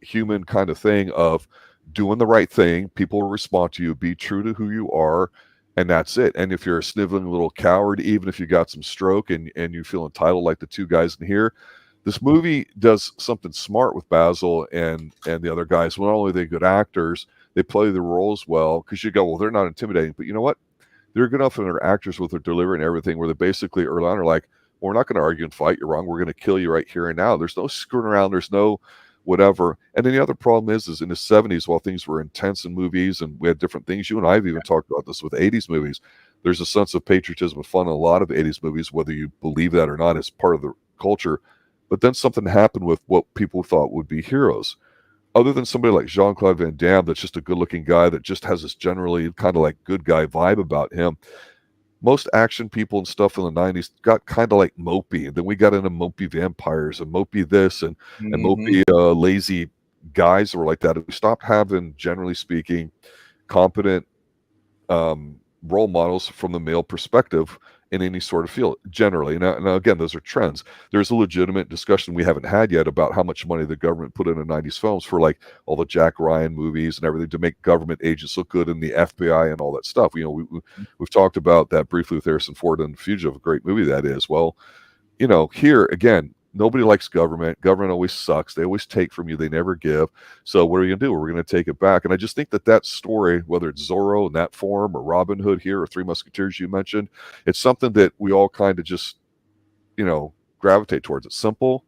[SPEAKER 1] human kind of thing of doing the right thing. People will respond to you, be true to who you are, and that's it. And if you're a sniveling little coward, even if you got some stroke and you feel entitled like the two guys in here, this movie does something smart with Basil and the other guys. Not only are they good actors, they play the roles well, because you go, well, they're not intimidating, but you know what? They're good enough in their actors with their delivery and everything, where they basically early on are like, well, we're not going to argue and fight. You're wrong. We're going to kill you right here and now. There's no screwing around. There's no whatever. And then the other problem is in the 70s, while things were intense in movies and we had different things, you and I have even talked about this with 80s movies, there's a sense of patriotism and fun in a lot of 80s movies, whether you believe that or not, as part of the culture. But then something happened with what people thought would be heroes. Other than somebody like Jean-Claude Van Damme, that's just a good-looking guy that just has this generally kind of like good guy vibe about him, most action people and stuff in the 90s got kind of like mopey. And then we got into mopey vampires and mopey this and mopey lazy guys that were like that. We stopped having, generally speaking, competent role models from the male perspective in any sort of field, generally. Now, again, those are trends. There's a legitimate discussion we haven't had yet about how much money the government put into 90s films for like all the Jack Ryan movies and everything to make government agents look good in the FBI and all that stuff. We've talked about that briefly with Harrison Ford and Fugitive, a great movie that is. Well, here again, nobody likes government. Government always sucks. They always take from you. They never give. So what are you going to do? We're going to take it back. And I just think that story, whether it's Zorro in that form or Robin Hood here or Three Musketeers you mentioned, it's something that we all kind of just, gravitate towards. It's simple.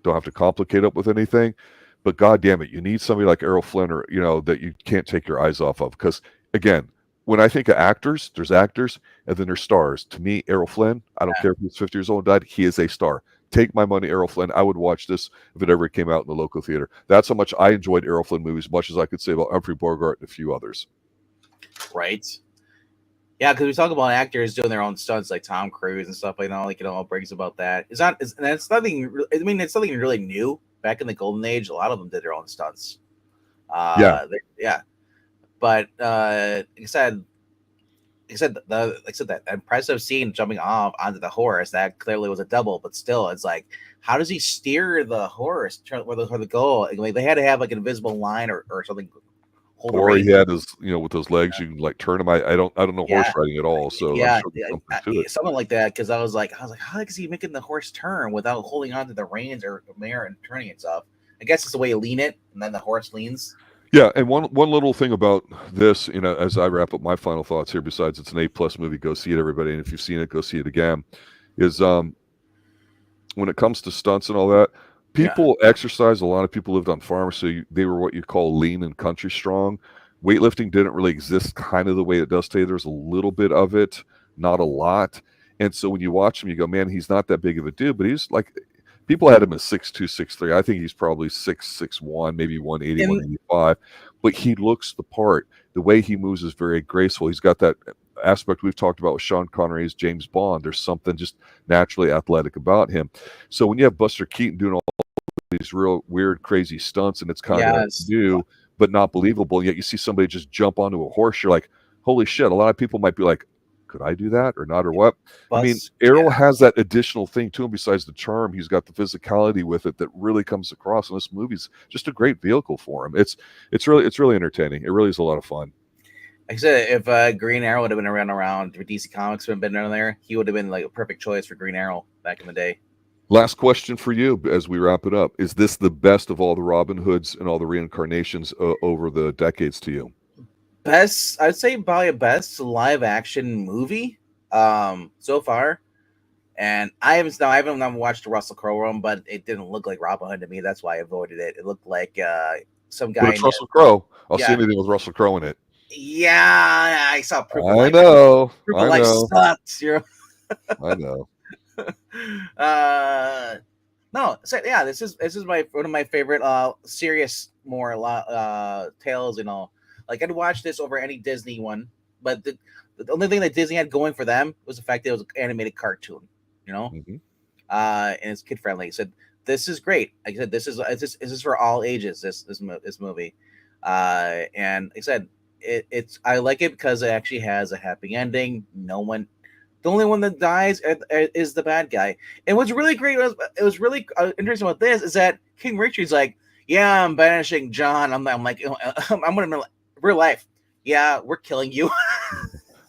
[SPEAKER 1] Don't have to complicate it with anything. But God damn it, you need somebody like Errol Flynn or, that you can't take your eyes off of. Because, again, when I think of actors, there's actors and then there's stars. To me, Errol Flynn, I don't care if he's 50 years old and died, he is a star. Take my money, Errol Flynn. I would watch this if it ever came out in the local theater. That's how much I enjoyed Errol Flynn movies, much as I could say about Humphrey Bogart and a few others.
[SPEAKER 2] Right. Yeah, because we talk about actors doing their own stunts, like Tom Cruise and stuff like that. Like, all brings about that. It's nothing. I mean, it's something really new. Back in the golden age, a lot of them did their own stunts. Yeah. But like I said, that impressive scene jumping off onto the horse, that clearly was a double, but still, it's like, how does he steer the horse where the goal? Like, they had to have like an invisible line or something.
[SPEAKER 1] Or he had his, with those legs, you can like turn him. I don't know horse riding at all, so
[SPEAKER 2] yeah,
[SPEAKER 1] something
[SPEAKER 2] like that. Because I was like, how is he making the horse turn without holding onto the reins or mare and turning itself? I guess it's the way you lean it, and then the horse leans.
[SPEAKER 1] Yeah, and one little thing about this, as I wrap up my final thoughts here, besides it's an A+ movie, go see it, everybody, and if you've seen it, go see it again, is when it comes to stunts and all that, people exercise. A lot of people lived on farms, so they were what you call lean and country strong. Weightlifting didn't really exist kind of the way it does today. There's a little bit of it, not a lot. And so when you watch him, you go, man, he's not that big of a dude, but he's like, people had him as 6'2", 6'3". I think he's probably 6'1", maybe 180, 185. But he looks the part. The way he moves is very graceful. He's got that aspect we've talked about with Sean Connery's James Bond. There's something just naturally athletic about him. So when you have Buster Keaton doing all these real weird, crazy stunts, and it's kind of new, but not believable, and yet you see somebody just jump onto a horse, you're like, holy shit. A lot of people might be like, could I do that or not, or what? I mean, Errol has that additional thing to him besides the charm. He's got the physicality with it that really comes across, and this movie's just a great vehicle for him. It's really entertaining. It really is a lot of fun.
[SPEAKER 2] Like I said, if Green Arrow would have been around, if DC Comics would have been down there, he would have been like a perfect choice for Green Arrow back in the day.
[SPEAKER 1] Last question for you as we wrap it up. Is this the best of all the Robin Hoods and all the reincarnations over the decades to you?
[SPEAKER 2] Best, I'd say probably a best live action movie so far. And I haven't watched the Russell Crowe one, but it didn't look like Robin Hood to me. That's why I avoided it. It looked like some guy.
[SPEAKER 1] But it's Russell Crowe. I'll see anything with Russell Crowe in it.
[SPEAKER 2] Yeah, I saw proof.
[SPEAKER 1] I know.
[SPEAKER 2] Sucks.
[SPEAKER 1] I know.
[SPEAKER 2] No, so yeah, this is one of my favorite serious more tales and all. Like I'd watch this over any Disney one, but the only thing that Disney had going for them was the fact that it was an animated cartoon, you know,
[SPEAKER 1] Mm-hmm.
[SPEAKER 2] And it's kid friendly. He said this is great. Like I said, this is for all ages. This movie, and like I said, it's I like it because it actually has a happy ending. The only one that dies is the bad guy. And what's really great it was really interesting about this is that King Richard's like, yeah, I'm banishing John. I'm like, I'm gonna real life. Yeah, we're killing you.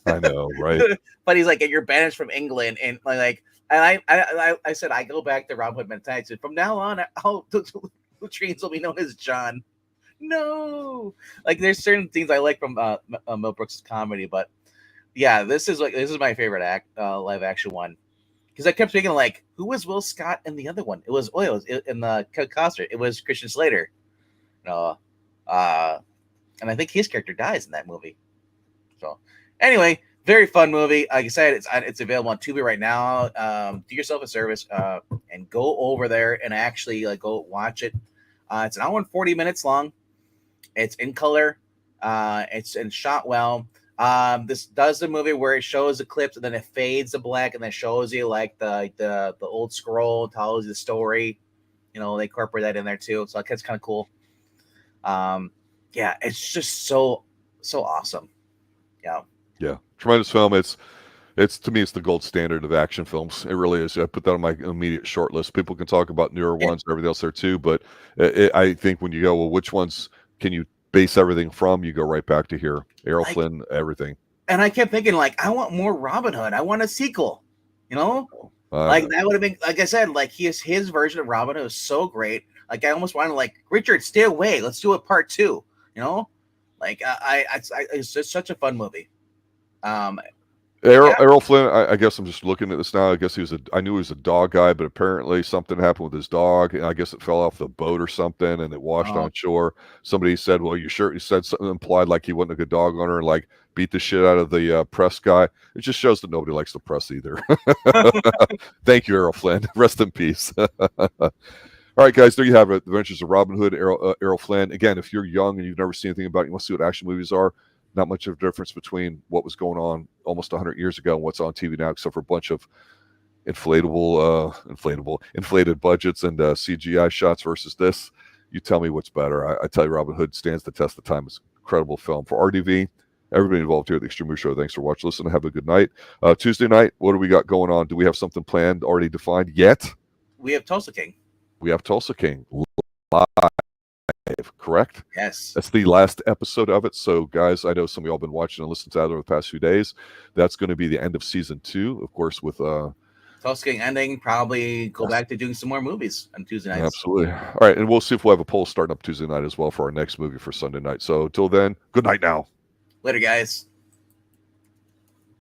[SPEAKER 1] I know, right?
[SPEAKER 2] But he's like, and you're banished from England, and and I said I go back to Robin Hood mentality. From now on, the trains will be known as John. No, like there's certain things I like from Mel Brooks' comedy, but yeah, this is my favorite live action one because I kept thinking like, who was Will Scott in the other one? It was in the Costner. It was Christian Slater. And I think his character dies in that movie. So anyway, very fun movie. Like I said, it's available on Tubi right now. Do yourself a service and go over there and actually go watch it. It's an hour and 40 minutes long. It's in color. It's shot well. This does the movie where it shows the clips and then it fades to black and then shows you like the old scroll, tells you the story. You know, they incorporate that in there too. So it's kind of cool. Yeah, it's just so awesome. Yeah,
[SPEAKER 1] tremendous film. It's to me, it's the gold standard of action films. It really is. I put that on my immediate short list. People can talk about newer ones and everything else there too, but I think when you go, well, which ones can you base everything from? You go right back to here. Errol Flynn, everything.
[SPEAKER 2] And I kept thinking, like, I want more Robin Hood. I want a sequel. You know, like that would have been, like I said, like his version of Robin Hood was so great. Like I almost wanted, like, Richard, stay away. Let's do a part 2. You know, like it's just such a fun movie.
[SPEAKER 1] Errol Flynn, I guess I'm just looking at this now. I guess I knew he was a dog guy, but apparently something happened with his dog, and I guess it fell off the boat or something, and it washed on shore. Somebody said, well, you sure? He said something implied like he wasn't a good dog owner and like beat the shit out of the press guy. It just shows that nobody likes the press either. Thank you, Errol Flynn. Rest in peace. All right, guys, there you have it. The Adventures of Robin Hood, Errol Flynn. Again, if you're young and you've never seen anything about it, you want to see what action movies are, not much of a difference between what was going on almost 100 years ago and what's on TV now, except for a bunch of inflated budgets and CGI shots versus this. You tell me what's better. I tell you, Robin Hood stands the test of time. It's an incredible film. For RDV, everybody involved here at the Extreme Movie Show, thanks for watching. Listen, have a good night. Tuesday night, what do we got going on? Do we have something planned, already defined yet?
[SPEAKER 2] We have Tulsa King.
[SPEAKER 1] We have Tulsa King live, correct?
[SPEAKER 2] Yes.
[SPEAKER 1] That's the last episode of it. So, guys, I know some of y'all been watching and listening to that over the past few days. That's going to be the end of season 2, of course, with
[SPEAKER 2] Tulsa King ending. Probably go back to doing some more movies on Tuesday nights.
[SPEAKER 1] Absolutely. All right, and we'll see if we'll have a poll starting up Tuesday night as well for our next movie for Sunday night. So, till then, good night now.
[SPEAKER 2] Later, guys.